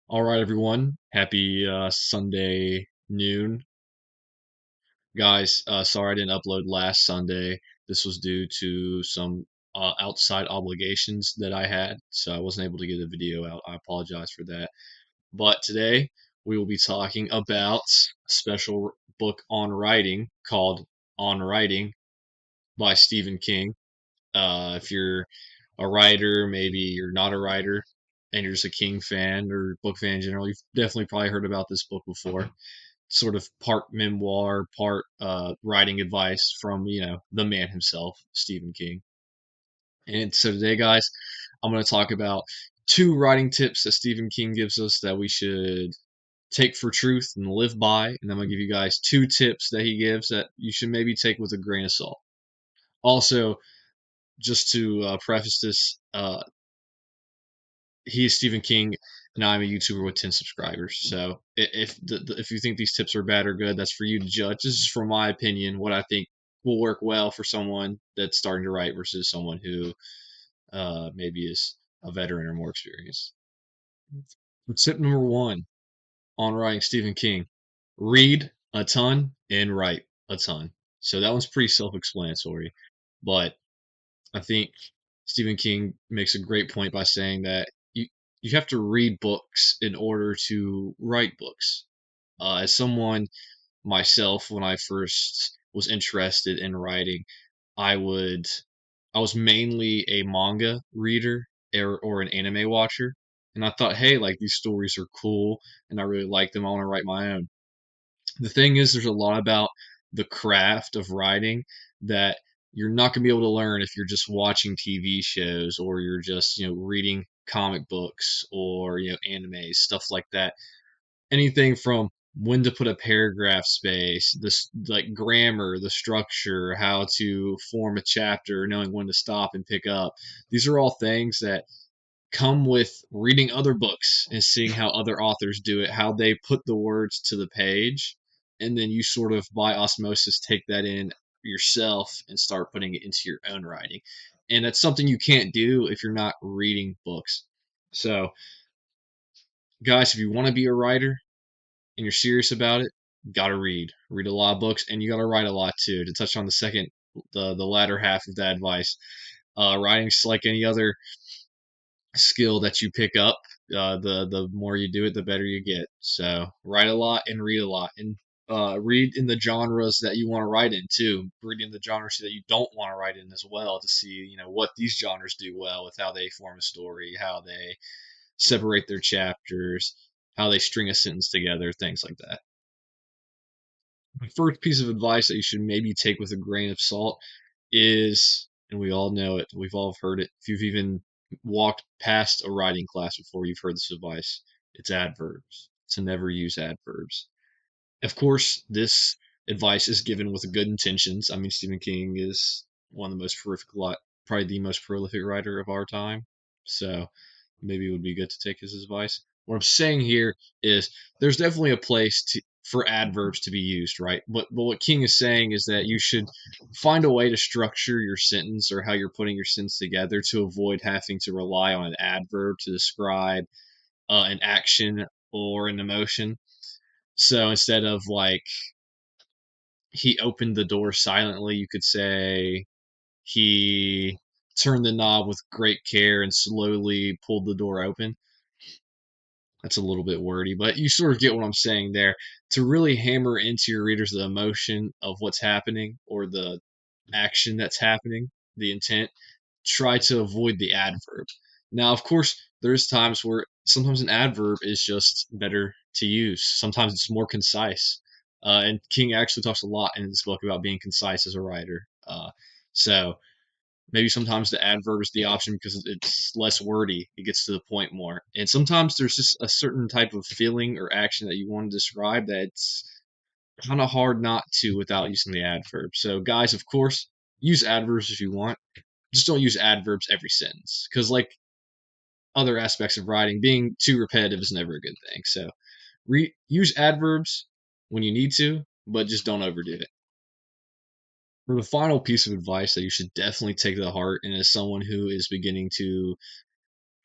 All right, everyone. Happy Sunday noon. Guys, sorry I didn't upload last Sunday. This was due to some outside obligations that I had, so I wasn't able to get a video out. I apologize for that. But today we will be talking about a special book on writing called On Writing by Stephen King. If you're a writer, maybe you're not a writer, and you're just a King fan or book fan in general, you've definitely probably heard about this book before. Sort of part memoir, part writing advice from the man himself, Stephen King. And so today, guys, I'm going to talk about two writing tips that Stephen King gives us that we should take for truth and live by. And I'm going to give you guys two tips that he gives that you should maybe take with a grain of salt. Also, just to preface this, he is Stephen King, and I'm a YouTuber with 10 subscribers. So if you think these tips are bad or good, that's for you to judge. This is from my opinion, what I think will work well for someone that's starting to write versus someone who maybe is a veteran or more experienced. Tip number one on writing Stephen King: read a ton and write a ton. So that one's pretty self-explanatory, but I think Stephen King makes a great point by saying that you have to read books in order to write books. As someone myself, when I first was interested in writing, I would I was mainly a manga reader or an anime watcher, and I thought, hey, like these stories are cool, and I really like them. I want to write my own. The thing is, there's a lot about the craft of writing that you're not going to be able to learn if you're just watching TV shows or you're just, reading comic books or, anime, stuff like that. Anything from when to put a paragraph space, this like grammar, the structure, how to form a chapter, knowing when to stop and pick up. These are all things that come with reading other books and seeing how other authors do it, how they put the words to the page, and then you sort of by osmosis take that in yourself and start putting it into your own writing. And that's something you can't do if you're not reading books. So, guys, if you want to be a writer and you're serious about it, you gotta read a lot of books, and you gotta write a lot too. To touch on the latter half of that advice, writing's like any other skill that you pick up. The more you do it, the better you get. So write a lot and read a lot, and read in the genres that you want to write in too. Read in the genres that you don't want to write in as well to see what these genres do well with how they form a story, how they separate their chapters, how they string a sentence together, things like that. The first piece of advice that you should maybe take with a grain of salt is, and we all know it, we've all heard it. If you've even walked past a writing class before, you've heard this advice. It's adverbs. To never use adverbs. Of course, this advice is given with good intentions. I mean, Stephen King is one of the most prolific, probably the most prolific writer of our time. So maybe it would be good to take his advice. What I'm saying here is there's definitely a place for adverbs to be used, right? But what King is saying is that you should find a way to structure your sentence or how you're putting your sentence together to avoid having to rely on an adverb to describe an action or an emotion. So instead of like he opened the door silently, you could say he turned the knob with great care and slowly pulled the door open. That's a little bit wordy, but you sort of get what I'm saying there. To really hammer into your readers the emotion of what's happening or the action that's happening, the intent, try to avoid the adverb. Now, of course, there's times where sometimes an adverb is just better to use. Sometimes it's more concise. And King actually talks a lot in this book about being concise as a writer. So maybe sometimes the adverb is the option because it's less wordy. It gets to the point more. And sometimes there's just a certain type of feeling or action that you want to describe that's kind of hard not to without using the adverb. So, guys, of course, use adverbs if you want. Just don't use adverbs every sentence because, like other aspects of writing, being too repetitive is never a good thing. So, use adverbs when you need to, but just don't overdo it. For the final piece of advice that you should definitely take to heart, and as someone who is beginning to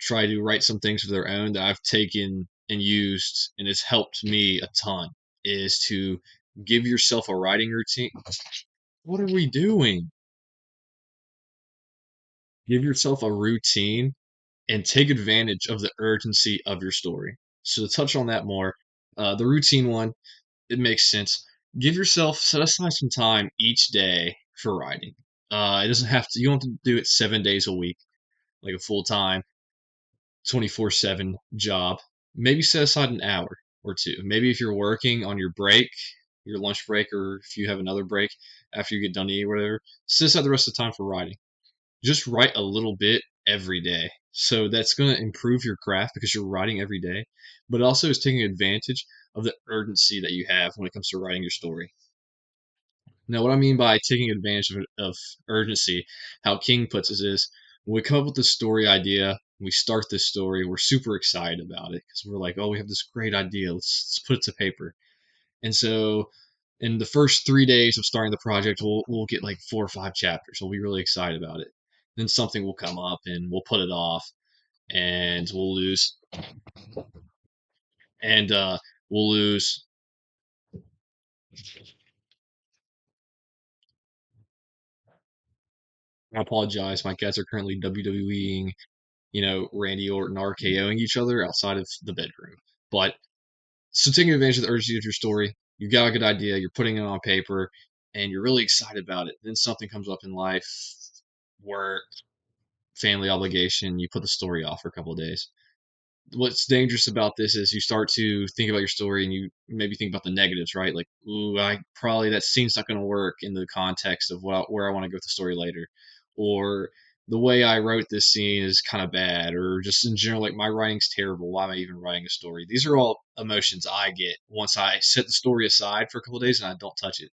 try to write some things of their own that I've taken and used, and it's helped me a ton, is to give yourself a writing routine. What are we doing? Give yourself a routine and take advantage of the urgency of your story. So to touch on that more, the routine one, it makes sense. Give yourself set aside some time each day for writing. It doesn't have to. You don't have to do it 7 days a week, like a full time 24/7 job. Maybe set aside an hour or two. Maybe if you're working on your break, your lunch break, or if you have another break after you get done eating or whatever, set aside the rest of the time for writing. Just write a little bit every day. So that's going to improve your craft because you're writing every day, but it also is taking advantage of the urgency that you have when it comes to writing your story. Now, what I mean by taking advantage of urgency, how King puts it is when we come up with the story idea, we start this story, we're super excited about it because we're like, oh, we have this great idea. Let's put it to paper. And so in the first 3 days of starting the project, we'll get like 4 or 5 chapters. We'll be really excited about it. Then something will come up and we'll put it off, and and we'll lose. I apologize. My cats are currently WWEing, Randy Orton RKOing each other outside of the bedroom. But so taking advantage of the urgency of your story, you got a good idea, you're putting it on paper, and you're really excited about it. Then something comes up in life, work, family obligation, you put the story off for a couple of days. What's dangerous about this is you start to think about your story and you maybe think about the negatives, right? Like, ooh, I probably that scene's not going to work in the context of where I want to go with the story later, or the way I wrote this scene is kind of bad, or just in general, like my writing's terrible. Why am I even writing a story? These are all emotions I get once I set the story aside for a couple of days and I don't touch it.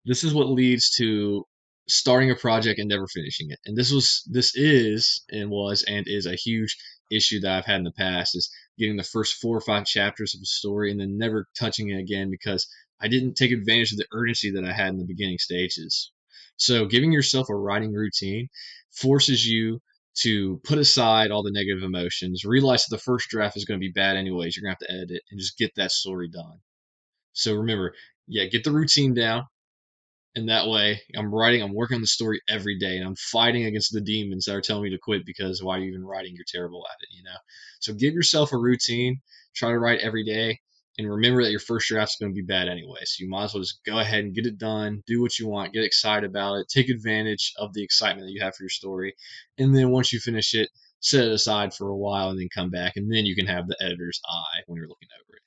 This is what leads to starting a project and never finishing it. And this is and was and is a huge issue that I've had in the past is getting the first 4 or 5 chapters of a story and then never touching it again because I didn't take advantage of the urgency that I had in the beginning stages. So giving yourself a writing routine forces you to put aside all the negative emotions, realize that the first draft is going to be bad anyways. You're going to have to edit it and just get that story done. So remember, yeah, get the routine down, and that way I'm working on the story every day, and I'm fighting against the demons that are telling me to quit because why are you even writing? You're terrible at it. So give yourself a routine, try to write every day, and remember that your first draft's going to be bad anyway. So you might as well just go ahead and get it done, do what you want, get excited about it, take advantage of the excitement that you have for your story, and then once you finish it, set it aside for a while and then come back, and then you can have the editor's eye when you're looking over it.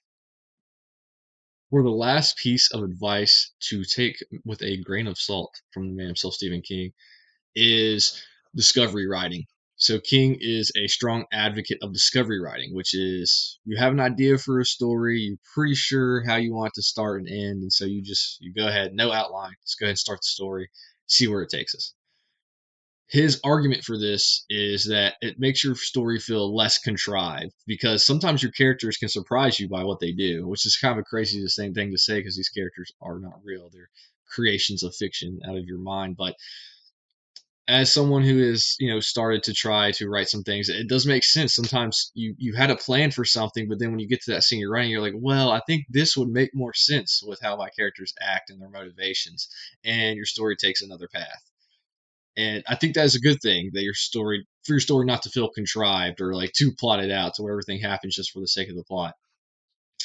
For the last piece of advice to take with a grain of salt from the man himself, Stephen King, is discovery writing. So King is a strong advocate of discovery writing, which is you have an idea for a story, you're pretty sure how you want it to start and end, and so you go ahead, no outline, just go ahead and start the story, see where it takes us. His argument for this is that it makes your story feel less contrived because sometimes your characters can surprise you by what they do, which is kind of a crazy the same thing to say because these characters are not real. They're creations of fiction out of your mind. But as someone who has, started to try to write some things, it does make sense. Sometimes you had a plan for something, but then when you get to that scene you're writing, you're like, well, I think this would make more sense with how my characters act and their motivations, and your story takes another path. And I think that is a good thing that for your story not to feel contrived or like too plotted out to where everything happens just for the sake of the plot.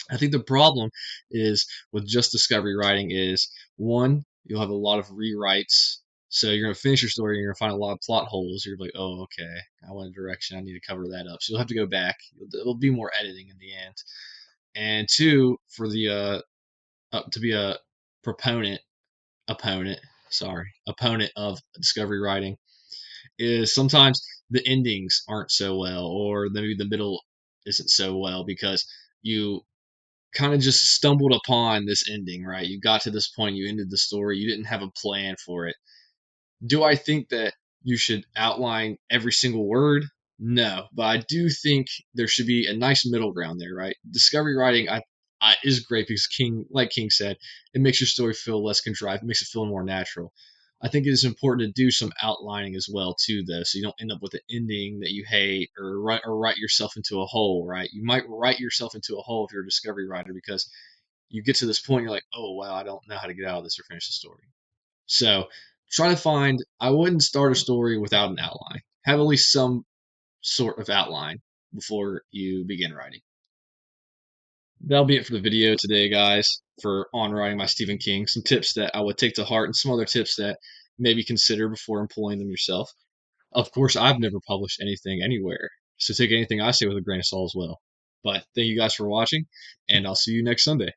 I think the problem is with just discovery writing is one, you'll have a lot of rewrites. So you're going to finish your story and you're going to find a lot of plot holes. You're like, oh, okay, I want a direction. I need to cover that up. So you'll have to go back. It'll be more editing in the end. And two, for the to be a proponent, opponent, sorry, opponent of discovery writing is sometimes the endings aren't so well, or maybe the middle isn't so well because you kind of just stumbled upon this ending, right? You got to this point, you ended the story, you didn't have a plan for it. Do I think that you should outline every single word? No, but I do think there should be a nice middle ground there, right? Discovery writing, is great because King, like King said, it makes your story feel less contrived, it makes it feel more natural. I think it is important to do some outlining as well too, though, so you don't end up with an ending that you hate or write yourself into a hole. Right? You might write yourself into a hole if you're a discovery writer because you get to this point, you're like, oh wow, I don't know how to get out of this or finish the story. So try to find. I wouldn't start a story without an outline. Have at least some sort of outline before you begin writing. That'll be it for the video today, guys, for on writing my Stephen King. Some tips that I would take to heart and some other tips that maybe consider before employing them yourself. Of course, I've never published anything anywhere, so take anything I say with a grain of salt as well. But thank you guys for watching, and I'll see you next Sunday.